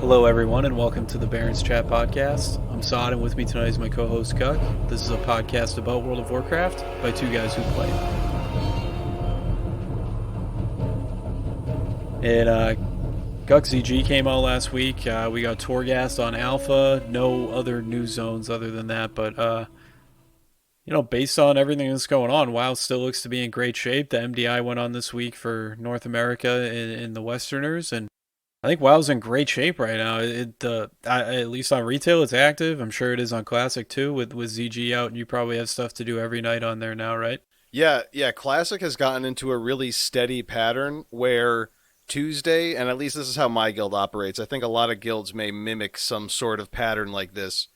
Hello, everyone, and welcome to the Barrens Chat Podcast. I'm Sod, and with me tonight is my co-host Guck. This is a podcast about World of Warcraft by two guys who play. And Guck ZG came out last week. We got Torghast on Alpha. No other new zones other than that, but based on everything that's going on, WoW still looks to be in great shape. The MDI went on this week for North America in the Westerners, and I think WoW's in great shape right now. At least on retail, it's active. I'm sure it is on Classic too, with ZG out, and you probably have stuff to do every night on there now, right? Yeah, Classic has gotten into a really steady pattern where Tuesday, and at least this is how my guild operates. I think a lot of guilds may mimic some sort of pattern like this.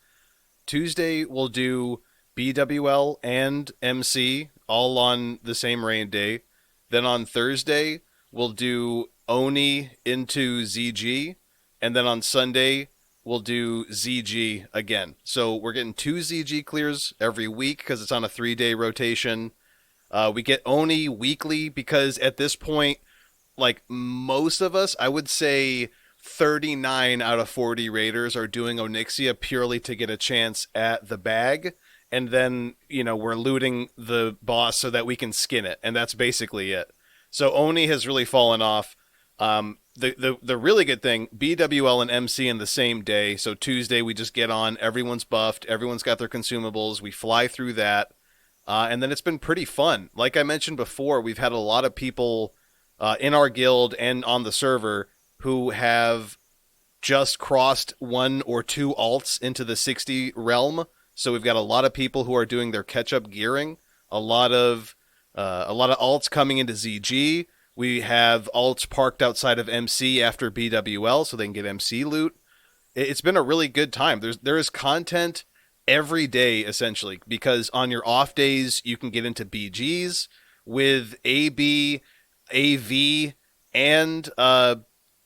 Tuesday we'll do BWL and MC all on the same raid day. Then on Thursday we'll do Oni into ZG, and then on Sunday we'll do ZG again. So we're getting two ZG clears every week because it's on a 3-day rotation. We get Oni weekly because at this point, like most of us, I would say 39 out of 40 raiders are doing Onyxia purely to get a chance at the bag. And then, we're looting the boss so that we can skin it. And that's basically it. So Oni has really fallen off. The really good thing, BWL and MC in the same day. So Tuesday we just get on, everyone's buffed, everyone's got their consumables. We fly through that. And then it's been pretty fun. Like I mentioned before, we've had a lot of people in our guild and on the server who have just crossed one or two alts into the 60 realm. So we've got a lot of people who are doing their catch-up gearing. A lot of alts coming into ZG. We have alts parked outside of MC after BWL so they can get MC loot. It's been a really good time. There is content every day essentially because on your off days you can get into BGs with AB, AV, and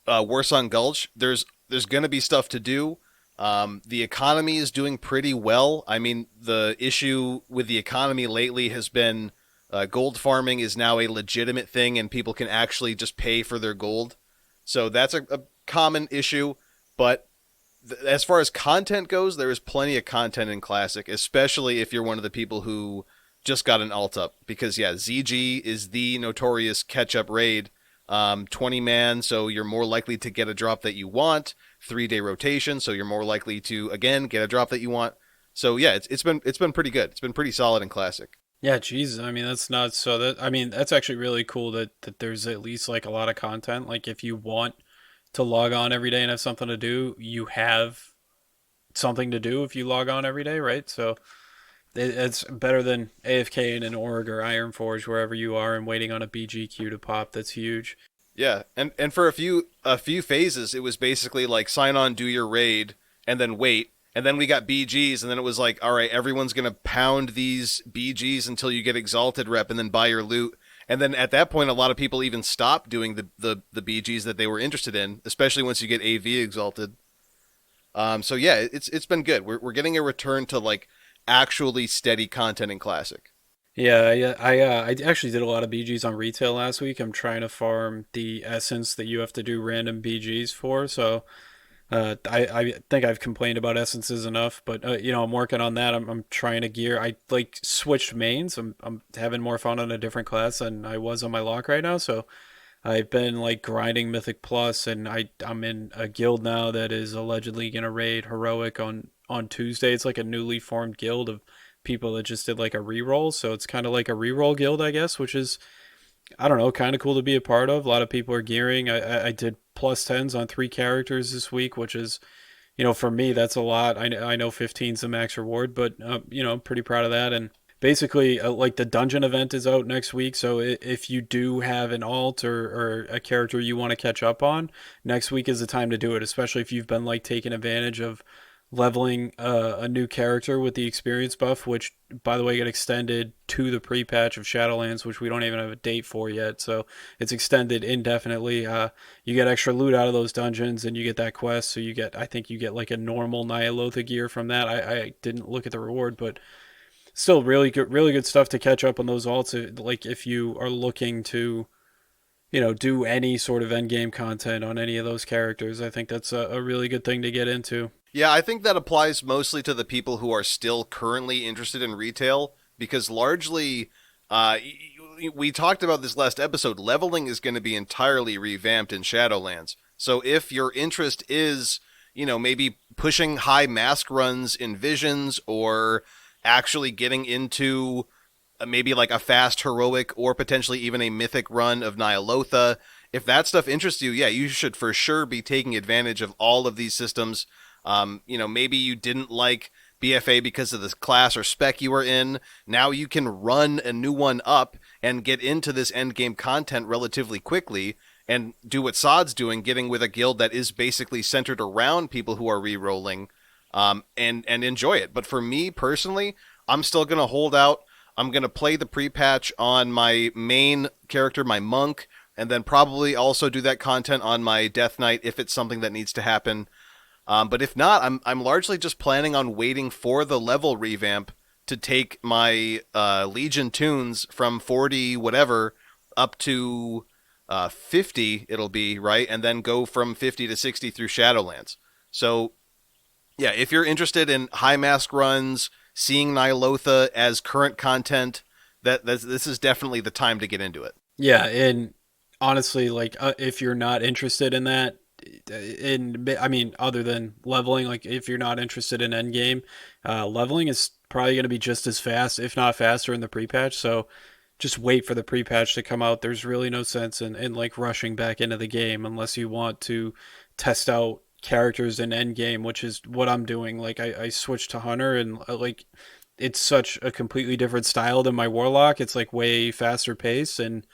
Warson Gulch. There's going to be stuff to do. The economy is doing pretty well. I mean, the issue with the economy lately has been gold farming is now a legitimate thing and people can actually just pay for their gold. So that's a common issue, but as far as content goes, there is plenty of content in Classic, especially if you're one of the people who just got an alt up. Because, yeah, ZG is the notorious catch-up raid. 20 man, so you're more likely to get a drop that you want. 3-day rotation, so you're more likely to, again, get a drop that you want. So, yeah, it's been pretty good. It's been pretty solid in Classic. Yeah, Jesus. I mean, that's nuts. That's actually really cool that there's at least like a lot of content. Like, if you want to log on every day and have something to do, you have something to do if you log on every day, right? So it's better than AFK in an Org or Ironforge, wherever you are, and waiting on a BG queue to pop. That's huge. Yeah, and for a few phases, it was basically like sign on, do your raid, and then wait. And then we got BGs, and then it was like, all right, everyone's going to pound these BGs until you get Exalted rep and then buy your loot. And then at that point, a lot of people even stopped doing the BGs that they were interested in, especially once you get AV Exalted. So yeah, it's been good. We're getting a return to like actually steady content in Classic. Yeah. I actually did a lot of BGs on retail last week. I'm trying to farm the essence that you have to do random BGs for. So I think I've complained about essences enough, but I'm working on that. I'm trying to gear. I like switched mains. I'm having more fun on a different class than I was on my lock right now. So I've been like grinding Mythic Plus, and I'm in a guild now that is allegedly gonna raid Heroic on Tuesday. It's like a newly formed guild of people that just did like a reroll. So it's kind of like a reroll guild, I guess, which is, I don't know, kind of cool to be a part of. A lot of people are gearing. I did plus tens on 3 characters this week, which is, for me, that's a lot. I know 15 is the max reward, but, I'm pretty proud of that. And basically, like the dungeon event is out next week. So if you do have an alt or a character you want to catch up on, next week is the time to do it, especially if you've been like taking advantage of leveling a new character with the experience buff, which by the way got extended to the pre-patch of Shadowlands, which we don't even have a date for yet. So it's extended indefinitely. You get extra loot out of those dungeons, and you get that quest. So I think you get like a normal Nyalotha gear from that. I didn't look at the reward, but still really good stuff to catch up on those alts. Like if you are looking to do any sort of end game content on any of those characters. I think that's a really good thing to get into. Yeah, I think that applies mostly to the people who are still currently interested in retail because largely, we talked about this last episode. Leveling is going to be entirely revamped in Shadowlands. So if your interest is, maybe pushing high mask runs in Visions or actually getting into maybe like a fast heroic or potentially even a mythic run of Nyalotha, if that stuff interests you, yeah, you should for sure be taking advantage of all of these systems. Maybe you didn't like BFA because of the class or spec you were in. Now you can run a new one up and get into this end game content relatively quickly and do what Sod's doing, getting with a guild that is basically centered around people who are re-rolling, and enjoy it. But for me personally, I'm still gonna hold out. I'm gonna play the pre-patch on my main character, my monk, and then probably also do that content on my Death Knight if it's something that needs to happen. But if not, I'm largely just planning on waiting for the level revamp to take my Legion tunes from 40 whatever up to 50. It'll be right, and then go from 50 to 60 through Shadowlands. So yeah, if you're interested in high mask runs, seeing Nyalotha as current content, this is definitely the time to get into it. Yeah, and honestly, like if you're not interested in that, I mean, other than leveling, like if you're not interested in endgame, leveling is probably going to be just as fast, if not faster, in the pre-patch. So just wait for the pre-patch to come out. There's really no sense in like rushing back into the game unless you want to test out characters in endgame, which is what I'm doing. Like I switched to Hunter, and like it's such a completely different style than my Warlock. It's like way faster pace, and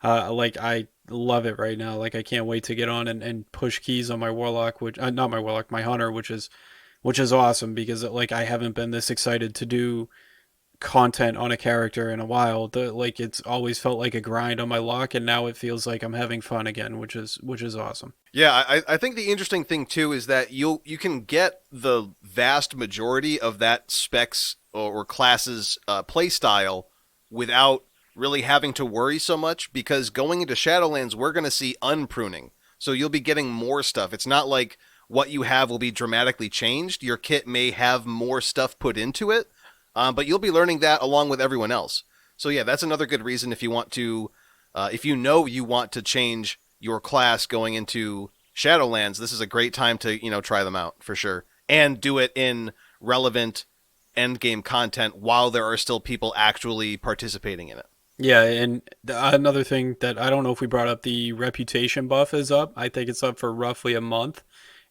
like I love it right now. Like I can't wait to get on and push keys on my Warlock, which not my Warlock, my Hunter, which is awesome because like I haven't been this excited to do content on a character in a while. Like it's always felt like a grind on my lock, and now it feels like I'm having fun again, which is awesome. Yeah, I think the interesting thing too is that you can get the vast majority of that specs or classes play style without really having to worry so much because going into Shadowlands we're going to see unpruning. So you'll be getting more stuff. It's not like what you have will be dramatically changed. Your kit may have more stuff put into it, but you'll be learning that along with everyone else. So yeah, that's another good reason if you want to, if you know you want to change your class going into Shadowlands, this is a great time to try them out for sure, and do it in relevant end game content while there are still people actually participating in it. Yeah, and another thing that I don't know if we brought up, the reputation buff is up. I think it's up for roughly a month,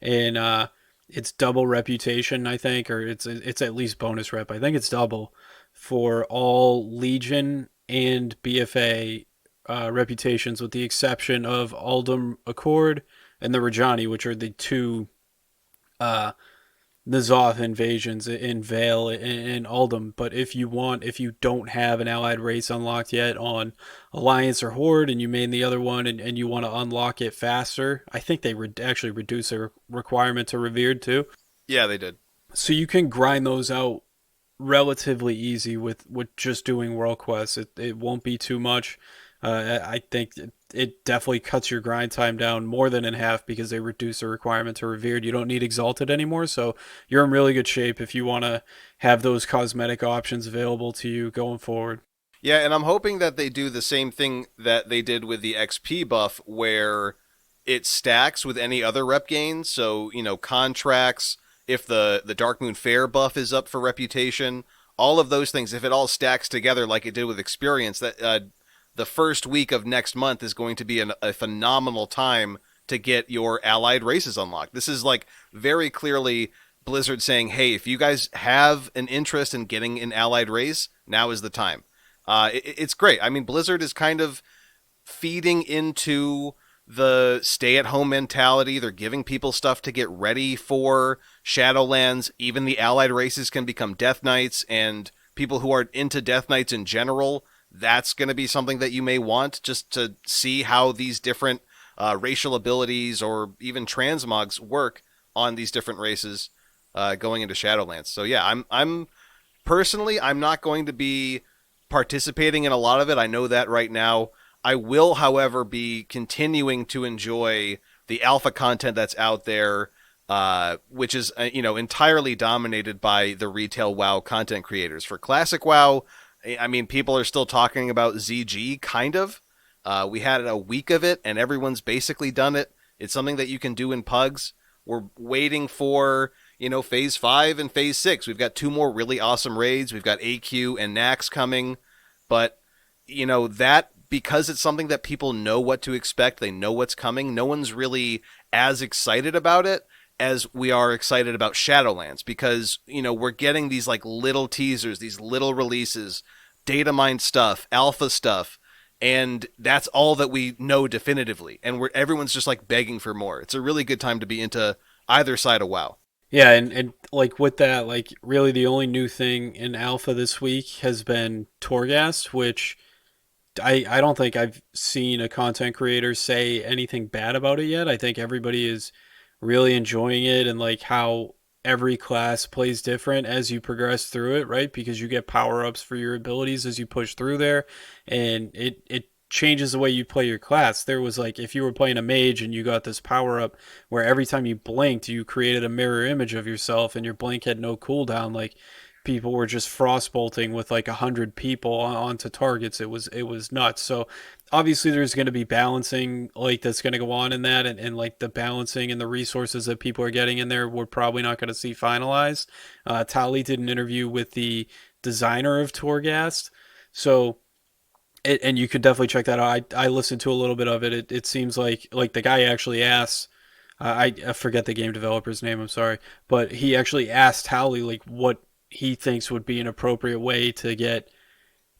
and it's double reputation, I think, or it's at least bonus rep. I think it's double for all Legion and BFA reputations, with the exception of Aldum Accord and the Rajani, which are the two uh, N'Zoth invasions in Vale and Uldum. But if you don't have an allied race unlocked yet on Alliance or Horde, and you main the other one, and you want to unlock it faster, I think they actually reduce their requirement to Revered too. Yeah, they did. So you can grind those out relatively easy with just doing world quests. It won't be too much. I think it definitely cuts your grind time down more than in half because they reduce the requirement to Revered. You don't need Exalted anymore, so you're in really good shape if you want to have those cosmetic options available to you going forward. Yeah, and I'm hoping that they do the same thing that they did with the XP buff, where it stacks with any other rep gains. So, contracts, if the Dark Moon Fair buff is up for reputation, all of those things, if it all stacks together like it did with experience, that the first week of next month is going to be a phenomenal time to get your allied races unlocked. This is like very clearly Blizzard saying, hey, if you guys have an interest in getting an allied race, now is the time. It's great. I mean, Blizzard is kind of feeding into the stay-at-home mentality. They're giving people stuff to get ready for Shadowlands. Even the allied races can become Death Knights, and people who are into Death Knights in general, that's going to be something that you may want just to see how these different racial abilities or even transmogs work on these different races going into Shadowlands. So yeah, I'm personally, I'm not going to be participating in a lot of it. I know that right now. I will, however, be continuing to enjoy the alpha content that's out there, which is entirely dominated by the retail WoW content creators. For classic WoW, I mean, people are still talking about ZG, kind of. We had a week of it, and everyone's basically done it. It's something that you can do in pugs. We're waiting for phase 5 and phase 6. We've got two more really awesome raids. We've got AQ and Nax coming, but that, because it's something that people know what to expect, they know what's coming. No one's really as excited about it as we are excited about Shadowlands, because we're getting these like little teasers, these little releases, data mine stuff, alpha stuff, and that's all that we know definitively. And everyone's just like begging for more. It's a really good time to be into either side of WoW. Yeah, and like with that, like really the only new thing in alpha this week has been Torghast, which I don't think I've seen a content creator say anything bad about it yet. I think everybody is really enjoying it, and like how every class plays different as you progress through it, right? Because you get power ups for your abilities as you push through there, and it changes the way you play your class. There was like if you were playing a mage and you got this power up where every time you blinked, you created a mirror image of yourself, and your blink had no cooldown. Like people were just frostbolting with like 100 people onto targets. It was nuts. So obviously there's going to be balancing like that's going to go on in that, and like the balancing and the resources that people are getting in there we're probably not going to see finalized. Tali did an interview with the designer of Torghast, so and you could definitely check that out. I listened to a little bit of it. It seems like the guy actually asks, I forget the game developer's name, I'm sorry, but he actually asked Howley like what he thinks would be an appropriate way to get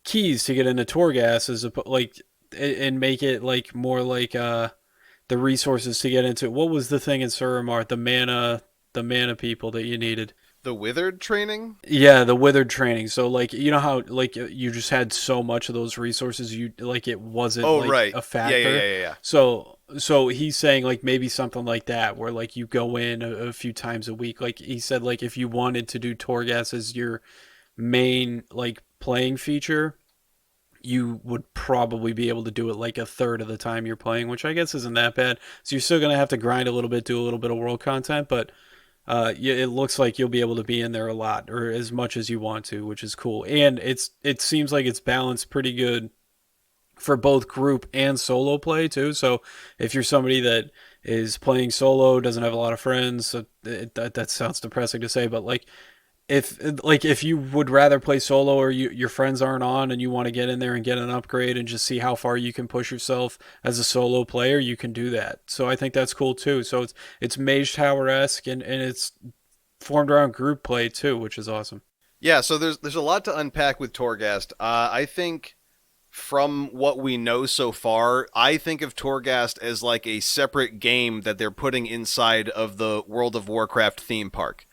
keys to get into Torghast as a like and make it like more like the resources to get into. What was the thing in Suramar? The mana people that you needed. The Withered training? Yeah, the withered training. So like you know how like you just had so much of those resources, you like it wasn't Oh, like right. a Yeah, yeah, factor. yeah, yeah, yeah. So he's saying like maybe something like that where like you go in a few times a week. Like he said like if you wanted to do Torghast as your main like playing feature, you would probably be able to do it like a third of the time you're playing, which I guess isn't that bad. So you're still gonna have to grind a little bit, do a little bit of world content, but yeah, it looks like you'll be able to be in there a lot or as much as you want to, which is cool. And it seems like it's balanced pretty good for both group and solo play too. So if you're somebody that is playing solo, doesn't have a lot of friends, that sounds depressing to say, but like if you would rather play solo or your friends aren't on and you want to get in there and get an upgrade and just see how far you can push yourself as a solo player, you can do that. So I think that's cool too. So it's Mage Tower esque, and it's formed around group play too, which is awesome. Yeah, so there's a lot to unpack with Torghast. I think from what we know so far, I think of Torghast as like a separate game that they're putting inside of the World of Warcraft theme park.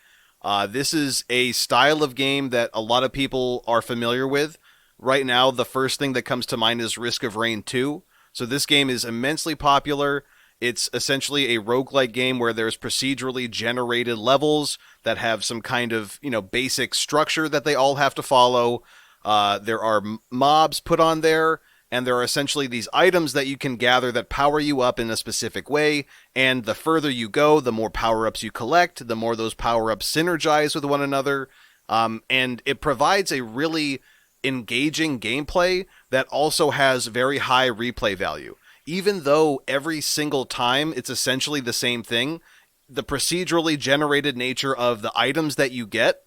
This is a style of game that a lot of people are familiar with. Right now, the first thing that comes to mind is Risk of Rain 2. So this game is immensely popular. It's essentially a roguelike game where there's procedurally generated levels that have some kind of, basic structure that they all have to follow. There are mobs put on there, and there are essentially these items that you can gather that power you up in a specific way. And the further you go, the more power-ups you collect, the more those power-ups synergize with one another. And it provides a really engaging gameplay that also has very high replay value. Even though every single time it's essentially the same thing, the procedurally generated nature of the items that you get,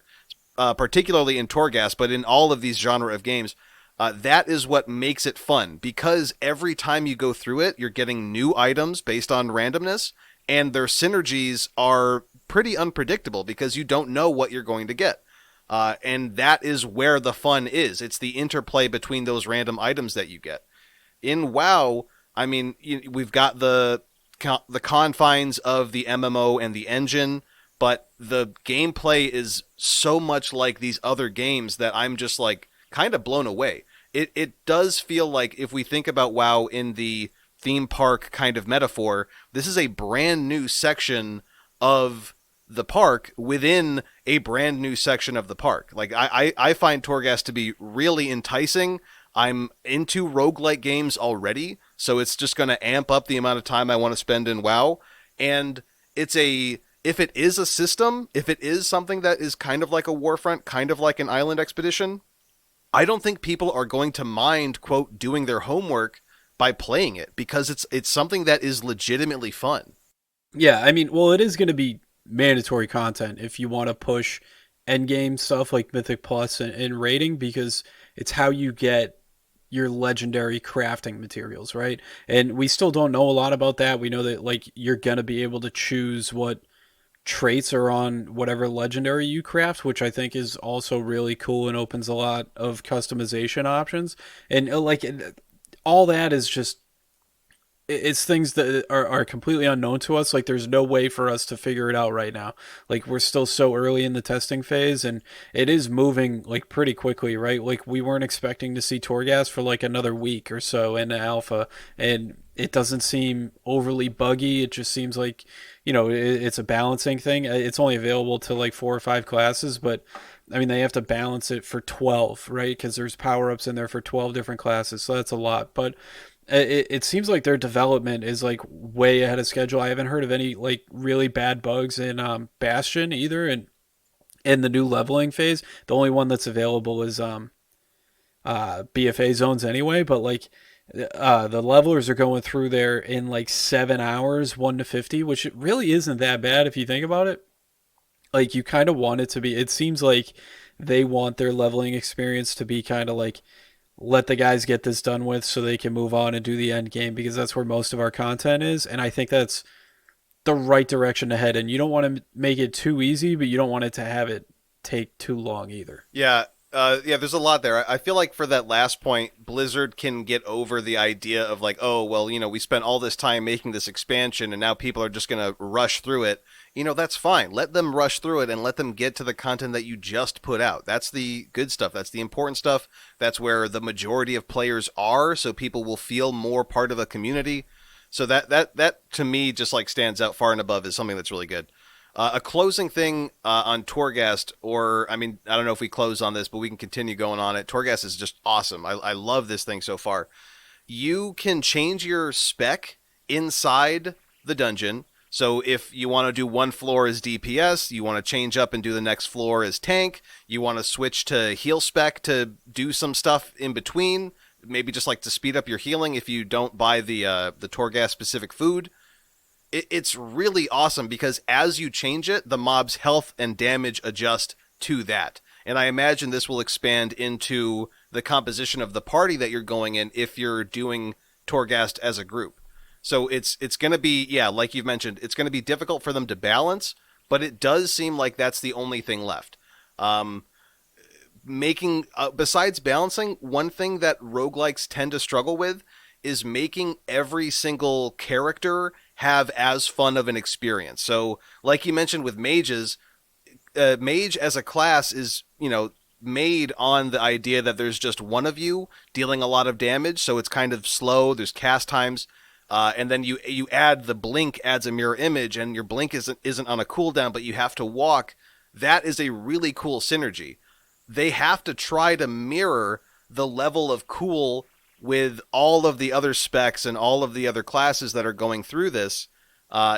particularly in Torghast, but in all of these genre of games, that is what makes it fun, because every time you go through it, you're getting new items based on randomness, and their synergies are pretty unpredictable because you don't know what you're going to get. And that is where the fun is. It's the interplay between those random items that you get. In WoW, I mean, we've got the confines of the MMO and the engine, but the gameplay is so much like these other games that I'm just like kind of blown away. It does feel like, if we think about WoW in the theme park kind of metaphor, this is a brand new section of the park within a brand new section of the park. Like I find Torghast to be really enticing. I'm into roguelike games already, so it's just going to amp up the amount of time I want to spend in WoW. And it's a if it is a system, if it is something that is kind of like a Warfront, kind of like an island expedition, I don't think people are going to mind quote doing their homework by playing it because it's something that is legitimately fun. Yeah, I mean, well, it is going to be mandatory content if you want to push end game stuff like Mythic Plus and rating, because it's how you get your legendary crafting materials, right? And we still don't know a lot about that. We know that like you're going to be able to choose what traits are on whatever legendary you craft, which I think is also really cool and opens a lot of customization options. And all that is just it's things that are completely unknown to us. Like there's no way for us to figure it out right now. Like we're still so early in the testing phase, and it is moving like pretty quickly, right? Like we weren't expecting to see Torghast for like another week or so in the alpha, and it doesn't seem overly buggy. It just seems like, it's a balancing thing. It's only available to like 4 or 5 classes, but I mean they have to balance it for 12, right? Because there's power ups in there for 12 different classes, so that's a lot. But it seems like their development is like way ahead of schedule. I haven't heard of any like really bad bugs in Bastion either, and in the new leveling phase, the only one that's available is BFA zones anyway. But like the levelers are going through there in like 7 hours, 1 to 50, which it really isn't that bad if you think about it. Like you kind of want it to be. It seems like they want their leveling experience to be kind of like let the guys get this done with so they can move on and do the end game, because that's where most of our content is. And I think that's the right direction to head. And you don't want to make it too easy, but you don't want it to have it take too long either. Yeah, yeah. There's a lot there. I feel like for that last point, Blizzard can get over the idea of like, oh, well, we spent all this time making this expansion, and now people are just gonna rush through it. That's fine. Let them rush through it and let them get to the content that you just put out. That's the good stuff. That's the important stuff. That's where the majority of players are, so people will feel more part of a community. So that to me just like stands out far and above as something that's really good. A closing thing on Torghast, or I mean, I don't know if we close on this, but we can continue going on it. Torghast is just awesome. I love this thing so far. You can change your spec inside the dungeon. So if you want to do one floor as DPS, you want to change up and do the next floor as tank, you want to switch to heal spec to do some stuff in between, maybe just like to speed up your healing if you don't buy the Torghast specific food. It's really awesome because as you change it, the mob's health and damage adjust to that. And I imagine this will expand into the composition of the party that you're going in if you're doing Torghast as a group. So it's going to be, yeah, like you've mentioned, it's going to be difficult for them to balance, but it does seem like that's the only thing left. Making besides balancing, one thing that roguelikes tend to struggle with is making every single character have as fun of an experience. So, like you mentioned with mages, mage as a class is, made on the idea that there's just one of you dealing a lot of damage, so it's kind of slow. There's cast times, and then you add the blink adds a mirror image, and your blink isn't on a cooldown, but you have to walk. That is a really cool synergy. They have to try to mirror the level of cool with all of the other specs and all of the other classes that are going through this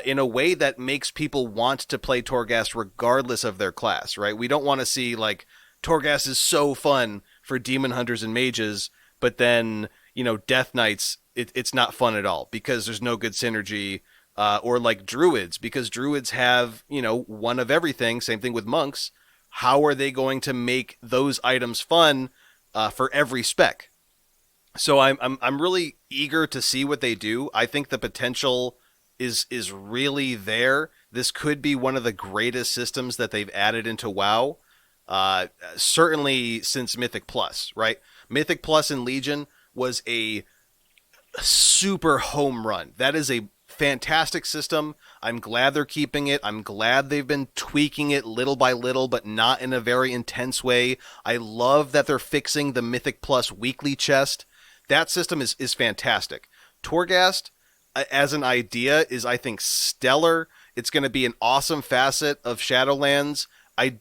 in a way that makes people want to play Torghast regardless of their class, right? We don't want to see like Torghast is so fun for demon hunters and mages, but then, Death Knights, it's not fun at all because there's no good synergy. Or like druids, because druids have, one of everything. Same thing with monks. How are they going to make those items fun for every spec? So I'm really eager to see what they do. I think the potential is really there. This could be one of the greatest systems that they've added into WoW. Certainly since Mythic Plus, right? Mythic Plus and Legion was a super home run. That is a fantastic system. I'm glad they're keeping it. I'm glad they've been tweaking it little by little, but not in a very intense way. I love that they're fixing the Mythic Plus weekly chest. That system is fantastic. Torghast, as an idea, is, I think, stellar. It's going to be an awesome facet of Shadowlands. I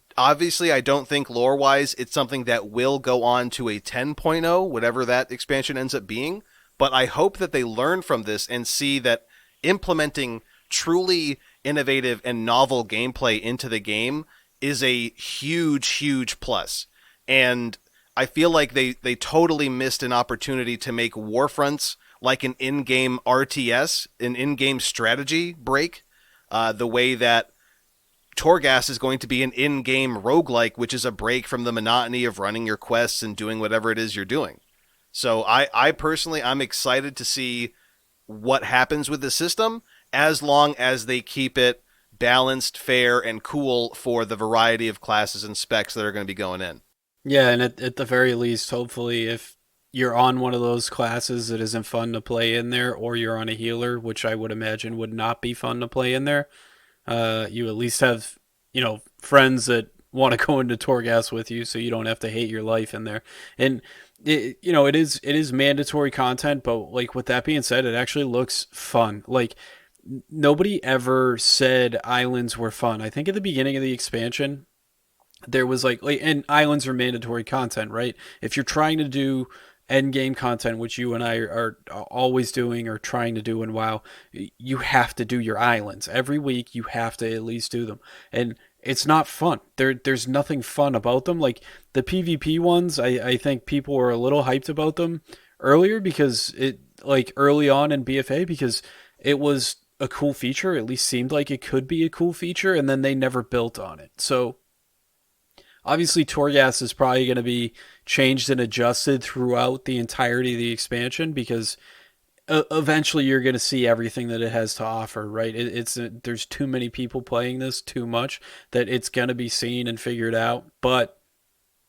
don't think lore wise it's something that will go on to a 10.0, whatever that expansion ends up being. But I hope that they learn from this and see that implementing truly innovative and novel gameplay into the game is a huge, huge plus. And I feel like they totally missed an opportunity to make Warfronts like an in-game RTS, an in-game strategy break, the way that Torghast is going to be an in-game roguelike, which is a break from the monotony of running your quests and doing whatever it is you're doing. So I personally, I'm excited to see what happens with the system as long as they keep it balanced, fair, and cool for the variety of classes and specs that are going to be going in. Yeah, and at the very least, hopefully, if you're on one of those classes that isn't fun to play in there, or you're on a healer, which I would imagine would not be fun to play in there, you at least have, friends that want to go into Torghast with you, so you don't have to hate your life in there. And it is mandatory content, but like with that being said, it actually looks fun. Like nobody ever said islands were fun. I think at the beginning of the expansion, there was and islands are mandatory content, right? If you're trying to do end game content, which you and I are always doing or trying to do in WoW, you have to do your islands every week. You have to at least do them, and it's not fun. There's nothing fun about them. Like the PvP ones, I think people were a little hyped about them earlier because it like early on in BFA because it was a cool feature. At least seemed like it could be a cool feature, and then they never built on it. So obviously, Torghast is probably going to be changed and adjusted throughout the entirety of the expansion because eventually you're going to see everything that it has to offer, right? There's too many people playing this too much that it's going to be seen and figured out. But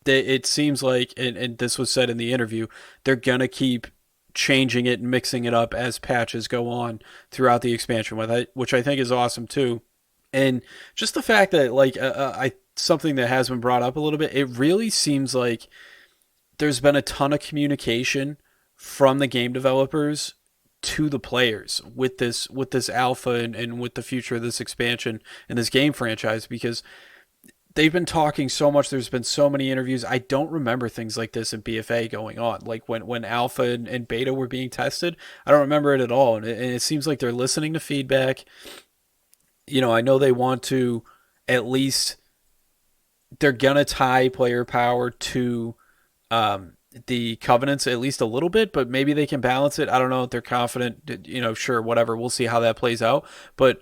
it seems like, and this was said in the interview, they're going to keep changing it and mixing it up as patches go on throughout the expansion, which I think is awesome too. And just the fact that I something that has been brought up a little bit, it really seems like there's been a ton of communication from the game developers to the players with this alpha and with the future of this expansion and this game franchise because they've been talking so much. There's been so many interviews. I don't remember things like this in BFA going on. Like when alpha and beta were being tested, I don't remember it at all. And it seems like they're listening to feedback. I know they want to at least they're gonna tie player power to the covenants at least a little bit, but maybe they can balance it. I don't know if they're confident. Sure, whatever. We'll see how that plays out. But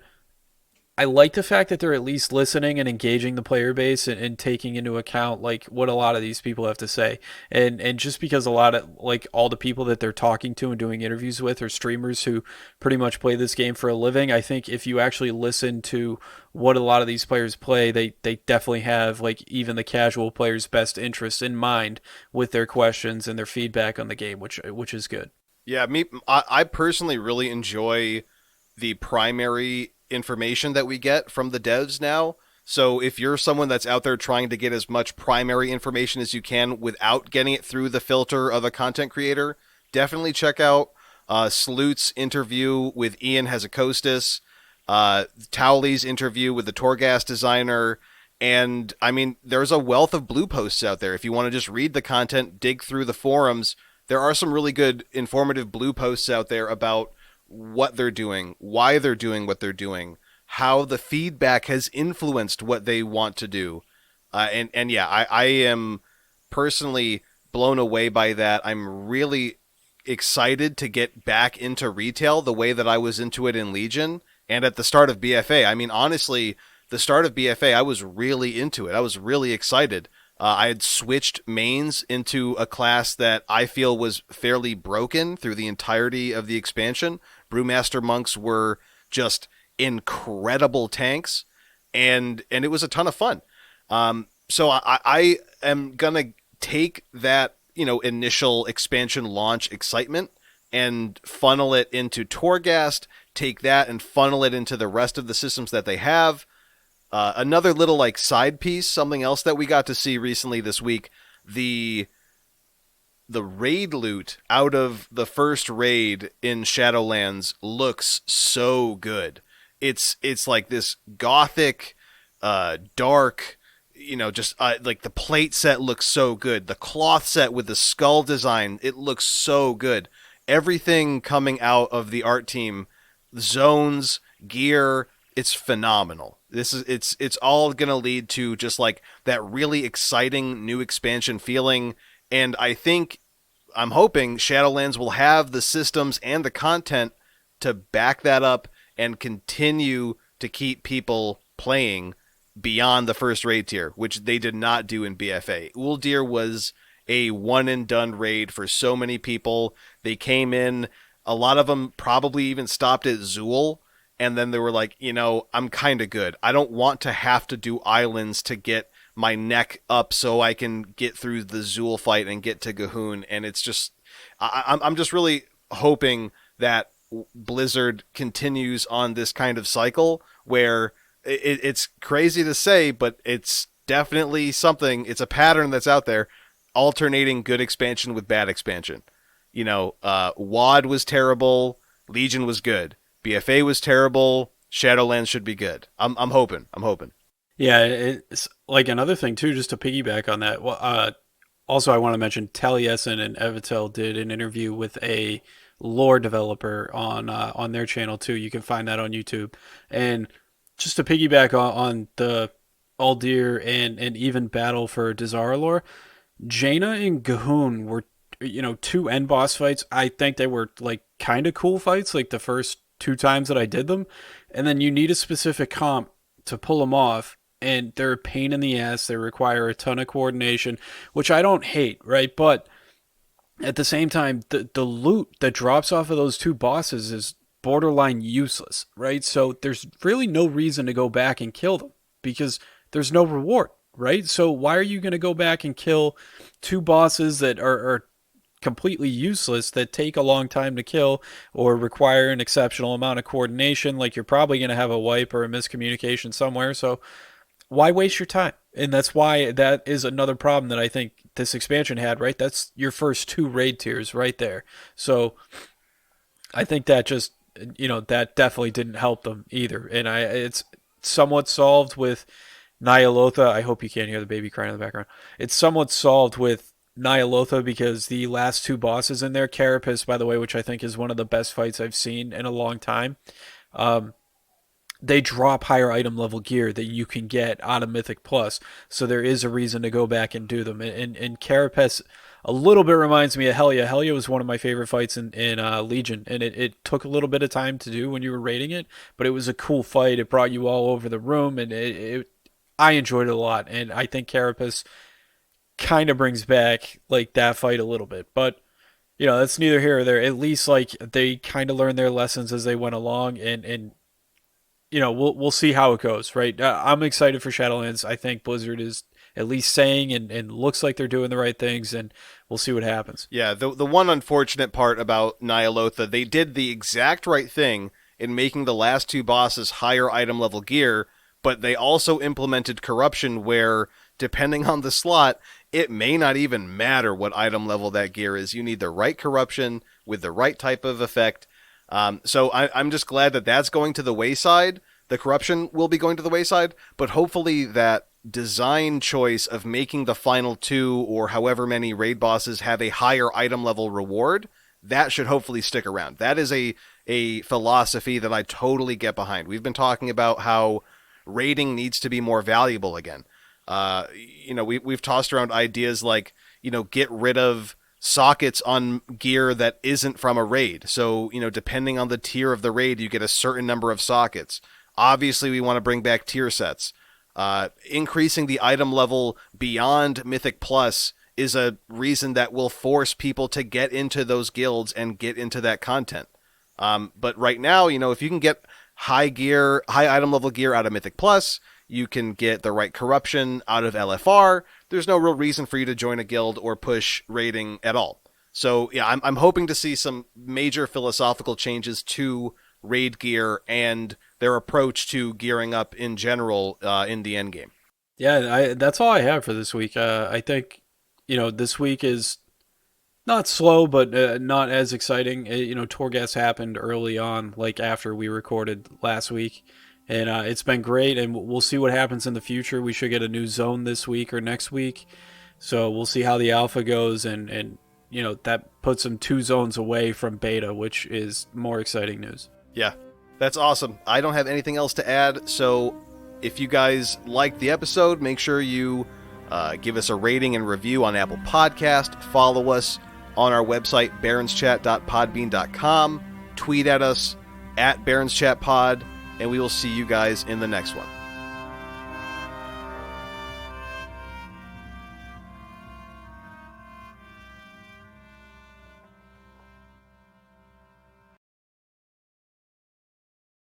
I like the fact that they're at least listening and engaging the player base and taking into account like what a lot of these people have to say. And just because a lot of like all the people that they're talking to and doing interviews with are streamers who pretty much play this game for a living, I think if you actually listen to what a lot of these players play, they definitely have like even the casual player's best interest in mind with their questions and their feedback on the game, which is good. Yeah, I personally really enjoy the primary information that we get from the devs now. So if you're someone that's out there trying to get as much primary information as you can without getting it through the filter of a content creator, definitely check out Sloot's interview with Ian Hazakostas, Towley's interview with the Torghast designer, and I mean, there's a wealth of blue posts out there. If you want to just read the content, dig through the forums, there are some really good informative blue posts out there about what they're doing, why they're doing what they're doing, how the feedback has influenced what they want to do. And yeah, I am personally blown away by that. I'm really excited to get back into retail the way that I was into it in Legion and at the start of BFA. I mean, honestly, the start of BFA, I was really into it. I was really excited. I had switched mains into a class that I feel was fairly broken through the entirety of the expansion. Brewmaster monks were just incredible tanks, and it was a ton of fun. So I am gonna take that initial expansion launch excitement and funnel it into Torghast. Take that and funnel it into the rest of the systems that they have. Another little like side piece, something else that we got to see recently this week, the raid loot out of the first raid in Shadowlands looks so good. It's like this gothic, dark, just like the plate set looks so good. The cloth set with the skull design, it looks so good. Everything coming out of the art team, zones, gear, it's phenomenal. It's all gonna lead to just like that really exciting new expansion feeling, and I'm hoping Shadowlands will have the systems and the content to back that up and continue to keep people playing beyond the first raid tier, which they did not do in BFA. Uldir was a one and done raid for so many people. They came in, a lot of them probably even stopped at Zool, and then they were like, I'm kind of good. I don't want to have to do islands to get my neck up so I can get through the Zool fight and get to Gahoon. And it's just, I'm just really hoping that Blizzard continues on this kind of cycle where it's crazy to say, but it's definitely something. It's a pattern that's out there, alternating good expansion with bad expansion. WAD was terrible, Legion was good, BFA was terrible, Shadowlands should be good. I'm hoping. I'm hoping. Yeah, it's like another thing too, just to piggyback on that. Well, also I want to mention Taliesin and Evitel did an interview with a lore developer on their channel too. You can find that on YouTube. And just to piggyback on the Aldir and even battle for Dazara lore, Jaina and Gahoon were, two end boss fights. I think they were like kind of cool fights, like the first two times that I did them. And then you need a specific comp to pull them off. And they're a pain in the ass. They require a ton of coordination, which I don't hate, right? But at the same time, the loot that drops off of those two bosses is borderline useless, right? So there's really no reason to go back and kill them because there's no reward, right? So why are you going to go back and kill two bosses that are completely useless, that take a long time to kill or require an exceptional amount of coordination? Like, you're probably going to have a wipe or a miscommunication somewhere. So why waste your time? And that's why that is another problem that I think this expansion had, right? That's your first two raid tiers right there. So I think that just, that definitely didn't help them either. And it's somewhat solved with Nyalotha. I hope you can't hear the baby crying in the background. It's somewhat solved with Nyalotha because the last two bosses in there, Carapace, by the way, which I think is one of the best fights I've seen in a long time, um, they drop higher item level gear that you can get out of Mythic Plus. So there is a reason to go back and do them. And Carapace a little bit reminds me of Helia. Helia was one of my favorite fights in Legion, and it took a little bit of time to do when you were raiding it, but it was a cool fight. It brought you all over the room, and I enjoyed it a lot. And I think Carapace kind of brings back like that fight a little bit, but that's neither here or there. At least like they kind of learned their lessons as they went along, and we'll see how it goes, right? I'm excited for Shadowlands. I think Blizzard is at least saying and looks like they're doing the right things, and we'll see what happens. Yeah, the one unfortunate part about Nyalotha, they did the exact right thing in making the last two bosses higher item level gear, but they also implemented corruption where, depending on the slot, it may not even matter what item level that gear is. You need the right corruption with the right type of effect. So I'm just glad that that's going to the wayside. The corruption will be going to the wayside, but hopefully that design choice of making the final two or however many raid bosses have a higher item level reward, that should hopefully stick around. That is a philosophy that I totally get behind. We've been talking about how raiding needs to be more valuable again. We've tossed around ideas like, get rid of sockets on gear that isn't from a raid. So, depending on the tier of the raid, you get a certain number of sockets. Obviously, we want to bring back tier sets. Increasing the item level beyond Mythic Plus is a reason that will force people to get into those guilds and get into that content. But right now, if you can get high item level gear out of Mythic Plus, you can get the right corruption out of LFR. There's no real reason for you to join a guild or push raiding at all. So yeah, I'm hoping to see some major philosophical changes to raid gear and their approach to gearing up in general in the end game. Yeah, that's all I have for this week. I think this week is not slow, but not as exciting. Torghast happened early on, like after we recorded last week, and it's been great. And we'll see what happens in the future. We should get a new zone this week or next week, so we'll see how the alpha goes, and that puts them 2 zones away from beta, which is more exciting news. Yeah, that's awesome. I don't have anything else to add, so if you guys liked the episode, make sure you give us a rating and review on Apple Podcast. Follow us on our website, baronschat.podbean.com. Tweet at us at baronschatpod, and we will see you guys in the next one.